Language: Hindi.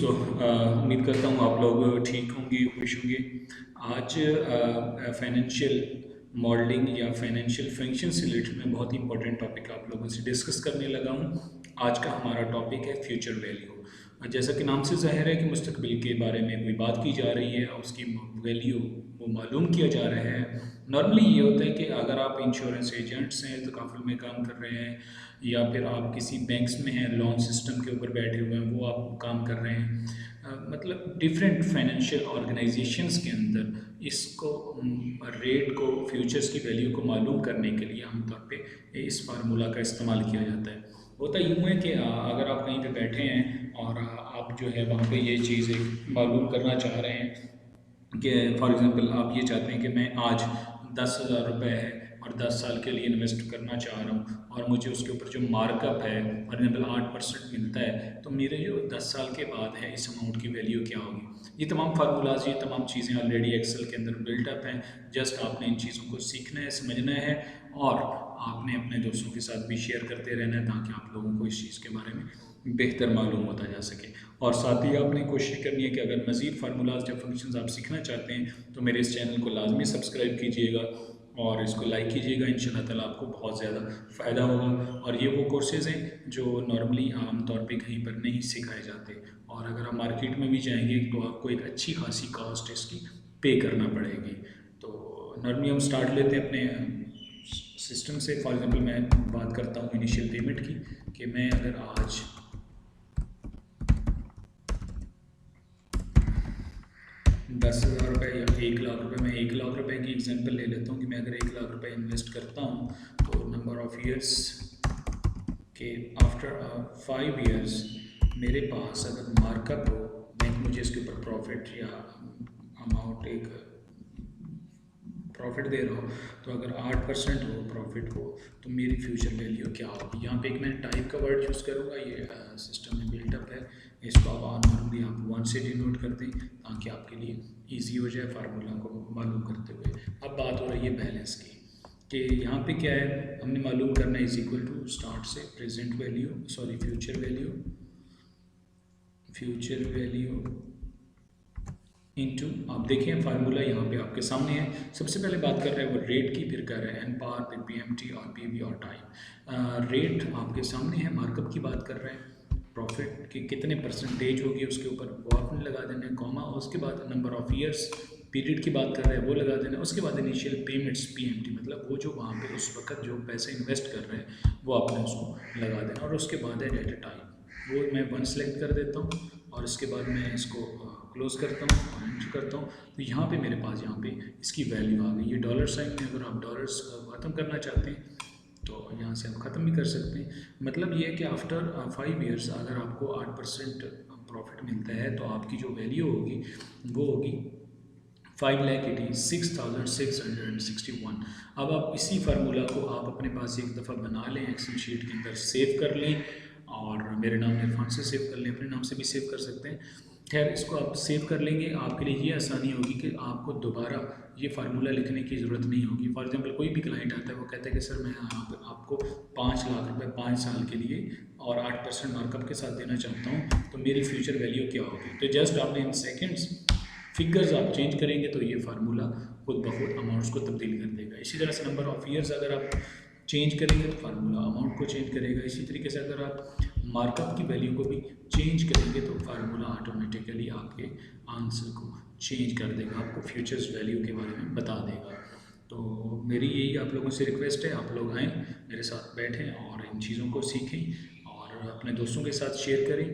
उम्मीद करता हूँ आप लोग ठीक होंगे, खुश होंगे। आज फाइनेंशियल मॉडलिंग या फाइनेंशियल फंक्शन से रिलेटेड मैं बहुत ही इंपॉर्टेंट टॉपिक आप लोगों से डिस्कस करने लगा हूँ। आज का हमारा टॉपिक है फ्यूचर वैल्यू। जैसा कि नाम से ज़ाहिर है कि मुस्तकबिल के बारे में कोई बात की जा रही है, उसकी वैल्यू वो मालूम किया जा रहा है। नॉर्मली ये होता है कि अगर आप इंश्योरेंस एजेंट्स हैं, तकाफुल में काम कर रहे हैं, या फिर आप किसी बैंक्स में हैं, लोन सिस्टम के ऊपर बैठे हुए हैं, वो आप काम कर रहे हैं। मतलब डिफरेंट फाइनेंशियल ऑर्गेनाइजेशंस के अंदर इसको रेट को, फ्यूचर्स की वैल्यू को मालूम करने के लिए आमतौर पे इस फार्मूला का इस्तेमाल किया जाता है। होता यूँ है कि अगर आप कहीं पे बैठे हैं और आप जो है वहाँ पे ये चीज़ें मालूम करना चाह रहे हैं कि फॉर एग्ज़ाम्पल आप ये चाहते हैं कि मैं आज 10,000 रुपये है और 10 साल के लिए इन्वेस्ट करना चाह रहा हूँ, और मुझे उसके ऊपर जो मार्कअप है फॉर एग्ज़ाम्पल 8% मिलता है, तो मेरे जो 10 साल के बाद है इस अमाउंट की वैल्यू क्या होगी। ये तमाम फार्मूलाज, ये तमाम चीज़ें ऑलरेडी एक्सेल के अंदर बिल्टअप हैं। जस्ट आपने इन चीज़ों को सीखना है, समझना है, और आपने अपने दोस्तों के साथ भी शेयर करते रहना है ताकि आप लोगों को इस चीज़ के बारे में बेहतर मालूम होता जा सके। और साथ ही आपने कोशिश करनी है कि अगर मज़ीद फार्मूलाज या फंक्शंस आप सीखना चाहते हैं तो मेरे इस चैनल को लाजमी सब्सक्राइब कीजिएगा और इसको लाइक कीजिएगा। इंशाल्लाह ताला आपको बहुत ज़्यादा फ़ायदा होगा। और ये वो कोर्सेज़ हैं जो नॉर्मली आम तौर पे कहीं पर नहीं सिखाए जाते, और अगर आप मार्केट में भी जाएंगे तो आपको एक अच्छी खासी कॉस्ट इसकी पे करना पड़ेगी। तो नॉर्मली हम स्टार्ट लेते हैं अपने सिस्टम से। फॉर एग्ज़ाम्पल मैं बात करता हूँ इनिशियल पेमेंट की, कि मैं अगर आज 10,000 रुपये या 1 लाख रुपये, मैं 1 लाख रुपये की एग्जांपल ले लेता हूँ कि मैं अगर 1 लाख रुपये इन्वेस्ट करता हूँ तो नंबर ऑफ़ ईयर्स के आफ्टर 5 ईयर्स मेरे पास अगर मार्कअप हो, बैंक मुझे इसके ऊपर प्रॉफिट या अमाउंट एक प्रॉफिट दे रहा हो, तो अगर 8% हो प्रॉफिट हो तो मेरी फ्यूचर वैल्यू क्या होगी। यहाँ पे एक मैं टाइप का वर्ड यूज़ करूँगा, ये सिस्टम में बिल्टअप है, इसको आप नॉर्मली आप 1 से डिनोट कर दें ताकि आपके लिए इजी हो जाए फार्मूला को मालूम करते हुए। अब बात हो रही है बैलेंस की, कि यहाँ पे क्या है, हमने मालूम करना है इज इक्वल टू स्टार्ट से present value, sorry future value into, आप देखें फार्मूला यहाँ पे आपके सामने है। सबसे पहले बात कर रहे हैं वो रेट की, फिर कर रहे हैं एन पार, फिर पीएमटी और पीवी और टाइम। रेट आपके सामने है, मार्कअप की बात कर रहे हैं, प्रॉफिट की कितने परसेंटेज होगी उसके ऊपर वो आपने लगा देना है कॉमा, और उसके बाद नंबर ऑफ ईयर्स, पीरियड की बात कर रहे हैं वो लगा देना है। उसके बाद इनिशियल पेमेंट्स पीएमटी, मतलब वो जो वहाँ पे उस वक्त जो पैसे इन्वेस्ट कर रहे हैं वो आपने उसको लगा देना, और उसके बाद है डेटा टाइम, वो मैं 1 सेलेक्ट कर देता हूँ, और इसके बाद मैं इसको क्लोज करता हूँ और एंटर करता हूँ। तो यहाँ पे मेरे पास यहाँ पे इसकी वैल्यू आ गई। ये डॉलर साइन में अगर आप डॉलर्स ख़त्म करना चाहते हैं तो यहाँ से आप ख़त्म भी कर सकते हैं। मतलब ये है कि आफ्टर 5 ईयर्स अगर आपको 8% प्रॉफिट मिलता है तो आपकी जो वैल्यू होगी वो होगी 5,86,661। अब आप इसी फार्मूला को आप अपने पास एक दफ़ा बना लें, एक्सेल शीट के अंदर सेव कर लें, और मेरे नाम इरफान से सेव कर लें, अपने नाम से भी सेव कर सकते हैं। खैर, इसको आप सेव कर लेंगे, आपके लिए ये आसानी होगी कि आपको दोबारा ये फार्मूला लिखने की ज़रूरत नहीं होगी। फॉर एग्जांपल कोई भी क्लाइंट आता है, वो कहता है कि सर मैं आपको 5 लाख रुपए 5 साल के लिए और 8% मार्कअप के साथ देना चाहता हूँ, तो मेरी फ्यूचर वैल्यू क्या होगी। तो जस्ट आपने इन सेकेंड्स फिगर्स आप चेंज करेंगे तो ये फार्मूला खुद ब खुद अमाउंट्स को तब्दील कर देगा। इसी तरह से नंबर ऑफ़ ईयर्स अगर आप चेंज करेंगे तो फार्मूला अमाउंट को चेंज करेगा। इसी तरीके से अगर आप मार्कअप की वैल्यू को भी चेंज करेंगे तो फार्मूला ऑटोमेटिकली आपके आंसर को चेंज कर देगा, आपको फ्यूचर्स वैल्यू के बारे में बता देगा। तो मेरी यही आप लोगों से रिक्वेस्ट है, आप लोग आएँ, मेरे साथ बैठें और इन चीज़ों को सीखें और अपने दोस्तों के साथ शेयर करें।